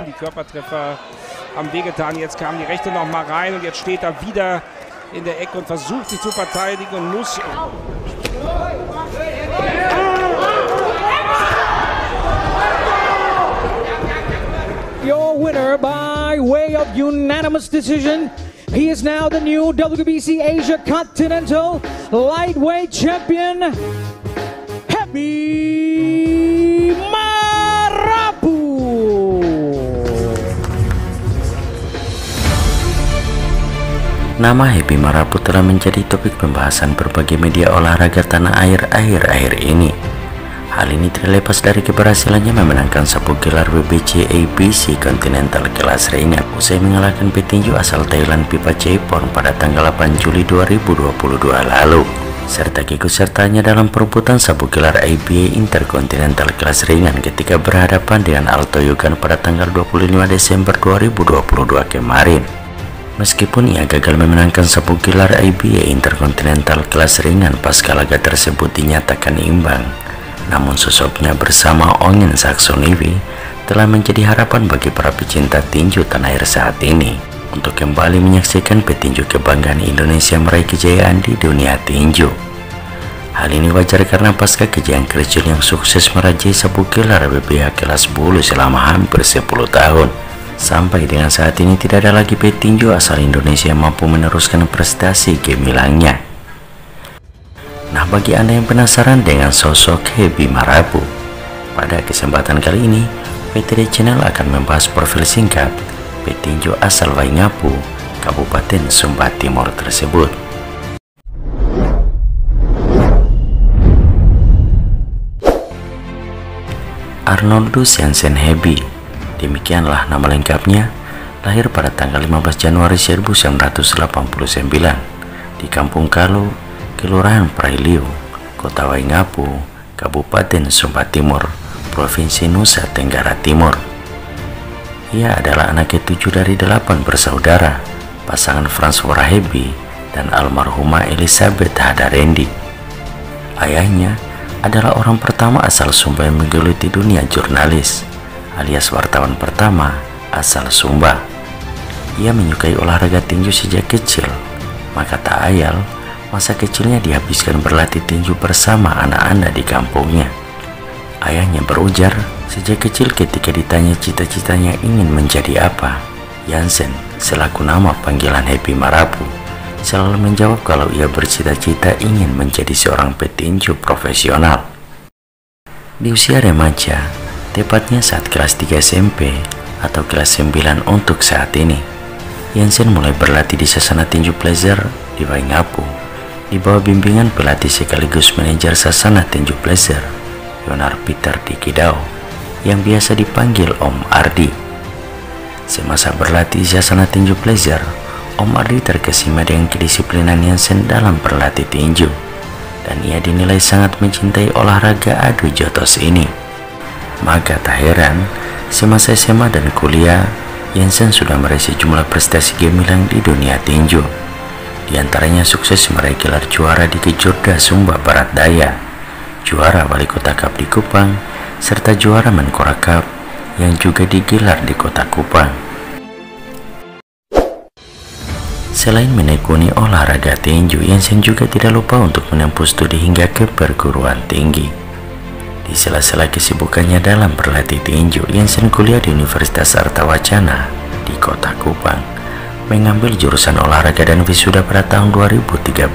Die Körpertreffer haben wehgetan. Jetzt kam die rechte noch mal rein und jetzt steht er wieder in der Ecke und versucht sich zu verteidigen und muss. Your winner by way of unanimous decision. He is now the new WBC Asia Continental Lightweight Champion, Happy Marapu. Nama Happy Marapu telah menjadi topik pembahasan berbagai media olahraga tanah air akhir-akhir ini. Hal ini terlepas dari keberhasilannya memenangkan sabuk gelar WBC ABC Continental kelas ringan usai mengalahkan petinju asal Thailand Pipachaipon pada tanggal 8 Juli 2022 lalu, serta keikutsertaannya dalam perebutan sabuk gelar ABA Intercontinental kelas ringan ketika berhadapan dengan Alto Yugan pada tanggal 25 Desember 2022 kemarin. Meskipun ia gagal memenangkan sabuk gelar ABA Intercontinental kelas ringan pasca laga tersebut dinyatakan imbang, namun sosoknya bersama Ongen Saksoniwi telah menjadi harapan bagi para pecinta tinju tanah air saat ini untuk kembali menyaksikan petinju kebanggaan Indonesia meraih kejayaan di dunia tinju. Hal ini wajar karena pasca kejayaan Chris John yang sukses merajai sabuk gelar WBA kelas bulu selama hampir 10 tahun, sampai dengan saat ini tidak ada lagi petinju asal Indonesia yang mampu meneruskan prestasi gemilangnya. Nah, bagi Anda yang penasaran dengan sosok Happy Marapu, pada kesempatan kali ini PTD Channel akan membahas profil singkat petinju asal Waingapu, Kabupaten Sumba Timur tersebut. Arnoldus Jansen Happy, demikianlah nama lengkapnya. Lahir pada tanggal 15 Januari 1989 di Kampung Kalu, Kelurahan Prailiu, Kota Waingapu, Kabupaten Sumba Timur, Provinsi Nusa Tenggara Timur. Ia adalah anak ketujuh dari 8 bersaudara, pasangan Frans Warahebi dan almarhumah Elizabeth Hadarendi. Ayahnya adalah orang pertama asal Sumba yang menggeluti dunia jurnalis, alias wartawan pertama asal Sumba. Ia menyukai olahraga tinju sejak kecil, maka tak ayal masa kecilnya dihabiskan berlatih tinju bersama anak-anak di kampungnya. Ayahnya berujar sejak kecil ketika ditanya cita-citanya ingin menjadi apa, Jansen selaku nama panggilan Happy Marapu selalu menjawab kalau ia bercita-cita ingin menjadi seorang petinju profesional. Di usia remaja, tepatnya saat kelas 3 SMP atau kelas 9 untuk saat ini, Jansen mulai berlatih di Sasana Tinju Pleasure di Waingapu di bawah bimbingan pelatih sekaligus manajer Sasana Tinju Pleasure, Yonar Peter Dikidau, yang biasa dipanggil Om Ardi. Semasa berlatih di Sasana Tinju Pleasure, Om Ardi terkesima dengan kedisiplinan Jansen dalam berlatih tinju, dan ia dinilai sangat mencintai olahraga adu jotos ini. Maka tak heran, semasa SMA dan kuliah, Jansen sudah meraih sejumlah prestasi gemilang di dunia tinju. Di antaranya sukses meraih gelar juara di Kejurda Sumba Barat Daya, juara Wali Kota Cup di Kupang, serta juara Menpora Cup yang juga digelar di Kota Kupang. Selain menekuni olahraga tinju, Jansen juga tidak lupa untuk menempuh studi hingga ke perguruan tinggi. Di sela-sela kesibukannya dalam berlatih tinju, Jansen kuliah di Universitas Artawacana di Kota Kupang, mengambil jurusan olahraga dan wisuda pada tahun 2013.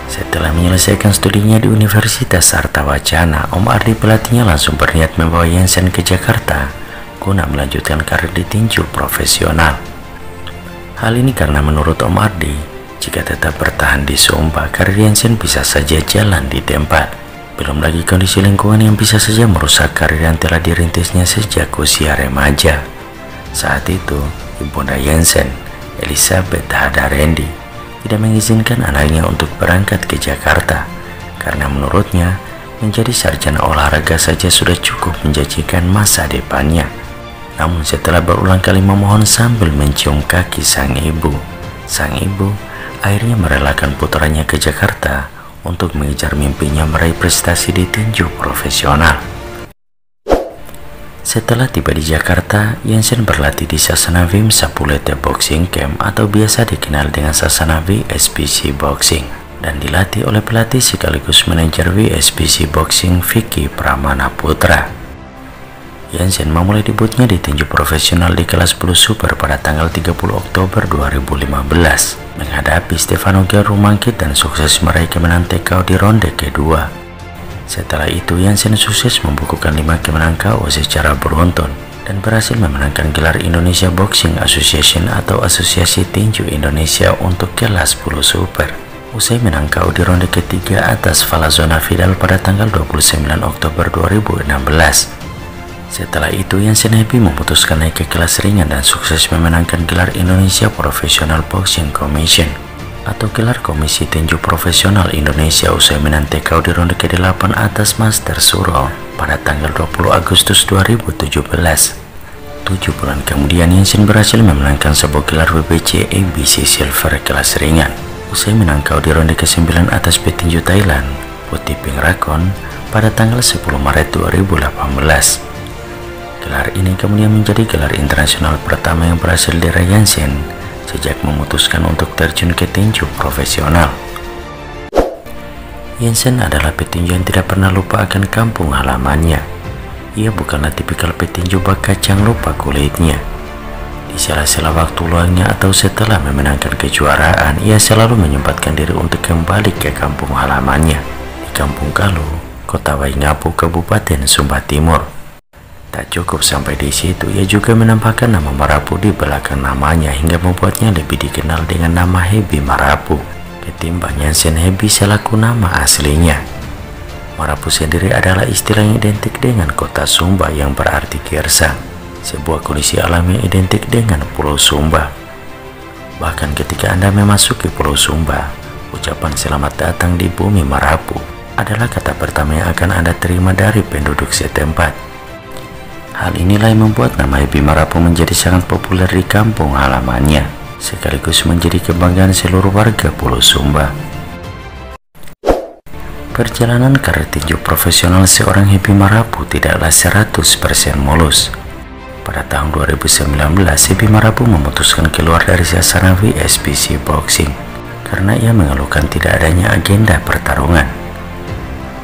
Setelah menyelesaikan studinya di Universitas Artawacana, Om Ardi pelatihnya langsung berniat membawa Jansen ke Jakarta guna melanjutkan karir di tinju profesional. Hal ini karena menurut Om Ardi, jika tetap bertahan di Sumba, karir Jansen bisa saja jalan di tempat. Belum lagi kondisi lingkungan yang bisa saja merusak karir yang telah dirintisnya sejak usia remaja. Saat itu, Ibunda Jansen, Elizabeth Hadarendi, tidak mengizinkan anaknya untuk berangkat ke Jakarta karena menurutnya menjadi sarjana olahraga saja sudah cukup menjanjikan masa depannya. Namun setelah berulang kali memohon sambil mencium kaki sang ibu akhirnya merelakan putranya ke Jakarta untuk mengejar mimpinya meraih prestasi di tinju profesional. Setelah tiba di Jakarta, Jensen berlatih di Sasana Vimsa Pulete Boxing Camp atau biasa dikenal dengan Sasana VSBC Boxing, dan dilatih oleh pelatih sekaligus manajer VSBC Boxing Vicky Pramana Putra. Jensen memulai debutnya di tinju profesional di kelas 10 super pada tanggal 30 Oktober 2015 menghadapi Stefano Gerumangkit dan sukses meraih kemenangan TKO di ronde kedua. Setelah itu Jensen sukses membukukan 5 kemenangan KO secara beruntun dan berhasil memenangkan gelar Indonesia Boxing Association atau Asosiasi Tinju Indonesia untuk kelas 10 super. Usai menang KO di ronde ketiga atas Falazona Vidal pada tanggal 29 Oktober 2016. Setelah itu Jensen Happy memutuskan naik ke kelas ringan dan sukses memenangkan gelar Indonesia Professional Boxing Commission atau gelar Komisi Tinju Profesional Indonesia usai menang TKO di ronde ke-8 atas Master Suro pada tanggal 20 Agustus 2017. 7 bulan kemudian Jensen berhasil memenangkan sebuah gelar WBC ABC Silver kelas ringan usai menang KO di ronde ke-9 atas petinju Thailand Putiping Rakon pada tanggal 10 Maret 2018. Gelar ini kemudian menjadi gelar internasional pertama yang berhasil diraih Jensen sejak memutuskan untuk terjun ke tinju profesional. Jensen adalah petinju yang tidak pernah lupa akan kampung halamannya. Ia bukanlah tipikal petinju bak kacang lupa kulitnya. Di sela-sela waktu luangnya atau setelah memenangkan kejuaraan, ia selalu menyempatkan diri untuk kembali ke kampung halamannya di Kampung Kalu, Kota Waingapu, Kabupaten Sumba Timur. Tak cukup sampai di situ, ia juga menambahkan nama Marapu di belakang namanya hingga membuatnya lebih dikenal dengan nama Hebi Marapu ketimbang Jensen Happy selaku nama aslinya. Marapu sendiri adalah istilah yang identik dengan kota Sumba yang berarti gersang, sebuah kondisi alam yang identik dengan Pulau Sumba. Bahkan ketika Anda memasuki Pulau Sumba, ucapan selamat datang di bumi Marapu adalah kata pertama yang akan Anda terima dari penduduk setempat. Hal inilah yang membuat nama Hebi Marapu menjadi sangat populer di kampung halamannya, sekaligus menjadi kebanggaan seluruh warga Pulau Sumba. Perjalanan karir tinju profesional seorang Hebi Marapu tidaklah 100% mulus. Pada tahun 2019, Hebi Marapu memutuskan keluar dari Sasana VSBC Boxing karena ia mengeluhkan tidak adanya agenda pertarungan.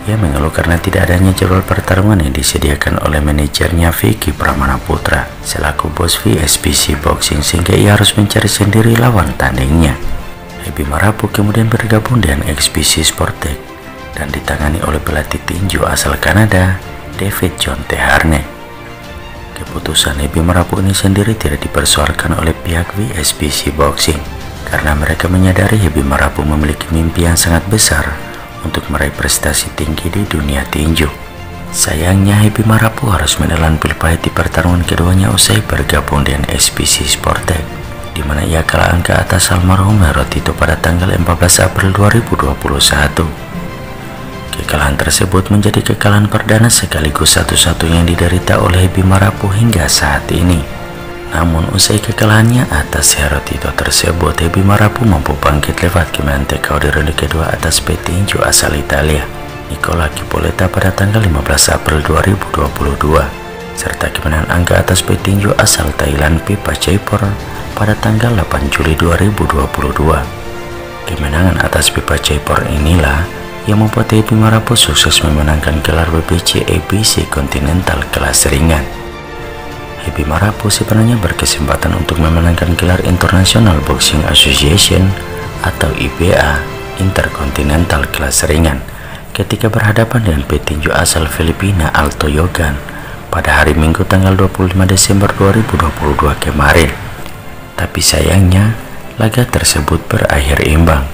Ia mengeluh karena tidak adanya jadwal pertarungan yang disediakan oleh manajernya Vicky Pramana Putra selaku bos VSBC Boxing sehingga ia harus mencari sendiri lawan tandingnya. Hebi Marapu kemudian bergabung dengan XBC Sportek dan ditangani oleh pelatih tinju asal Kanada, David John Teharne. Keputusan Hebi Marapu ini sendiri tidak dipersoalkan oleh pihak VSBC Boxing karena mereka menyadari Hebi Marapu memiliki mimpi yang sangat besar untuk meraih prestasi tinggi di dunia tinju. Sayangnya Hebi Marapu harus menelan pil pahit di pertarungan keduanya usai bergabung dengan XBC Sportek, di mana ia kalah angka atas almarhum Herotito pada tanggal 14 April 2021. Kekalahan tersebut menjadi kekalahan perdana sekaligus satu-satunya yang diderita oleh Hebi Marapu hingga saat ini. Namun usai kekalahannya atas Herotito tersebut, Hebi Marapu mampu bangkit lewat kemenangan TKO di ronde kedua atas petinju asal Italia Nicola Chipoletta pada tanggal 15 April 2022 serta kemenangan angka atas petinju asal Thailand Pipa Chaipor pada tanggal 8 Juli 2022. Kemenangan atas Pipa Chaipor inilah yang membuat Hebi Marapu sukses memenangkan gelar WBC ABC Continental kelas ringan. Hebi Marapu sebenarnya berkesempatan untuk memenangkan gelar International Boxing Association atau IBA Intercontinental kelas ringan ketika berhadapan dengan petinju asal Filipina Alto Yogan pada hari Minggu tanggal 25 Desember 2022 kemarin. Tapi sayangnya laga tersebut berakhir imbang.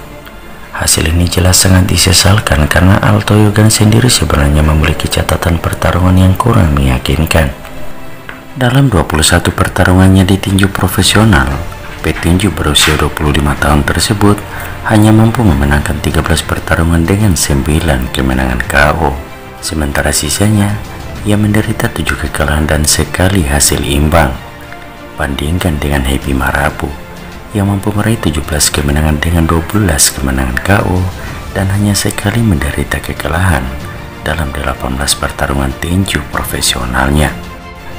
Hasil ini jelas sangat disesalkan karena Alto Yogan sendiri sebenarnya memiliki catatan pertarungan yang kurang meyakinkan. Dalam 21 pertarungannya di tinju profesional, petinju berusia 25 tahun tersebut hanya mampu memenangkan 13 pertarungan dengan 9 kemenangan KO. Sementara sisanya, ia menderita 7 kekalahan dan sekali hasil imbang. Bandingkan dengan Hebi Marapu, yang mampu meraih 17 kemenangan dengan 12 kemenangan KO dan hanya sekali menderita kekalahan dalam 18 pertarungan tinju profesionalnya.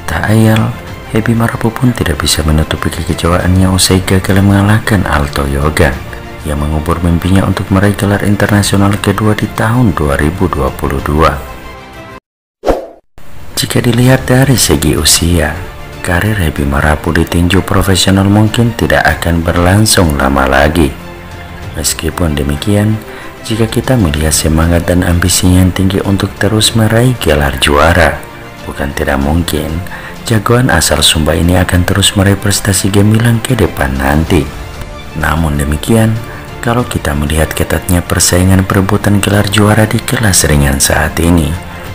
Tak ayal, Happy Marapu pun tidak bisa menutupi kekecewaannya usai gagal mengalahkan Alto Yoga yang mengubur mimpinya untuk meraih gelar internasional kedua di tahun 2022. Jika dilihat dari segi usia, karir Happy Marapu di tinju profesional mungkin tidak akan berlangsung lama lagi. Meskipun demikian, jika kita melihat semangat dan ambisinya yang tinggi untuk terus meraih gelar juara, bukan tidak mungkin jagoan asal Sumba ini akan terus meraih prestasi gemilang ke depan nanti. Namun demikian, kalau kita melihat ketatnya persaingan perebutan gelar juara di kelas ringan saat ini,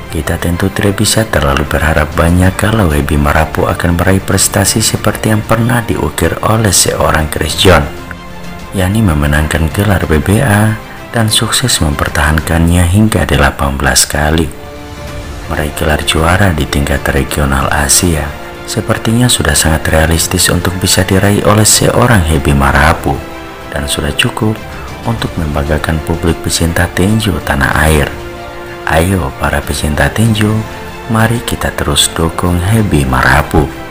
kita tentu tidak bisa terlalu berharap banyak kalau Happy Marapu akan meraih prestasi seperti yang pernah diukir oleh seorang Chris John, yakni memenangkan gelar BBA dan sukses mempertahankannya hingga 18 kali. Meraih gelar juara di tingkat regional Asia sepertinya sudah sangat realistis untuk bisa diraih oleh seorang Happy Marapu, dan sudah cukup untuk membanggakan publik pecinta tinju tanah air. Ayo para pecinta tinju, mari kita terus dukung Happy Marapu.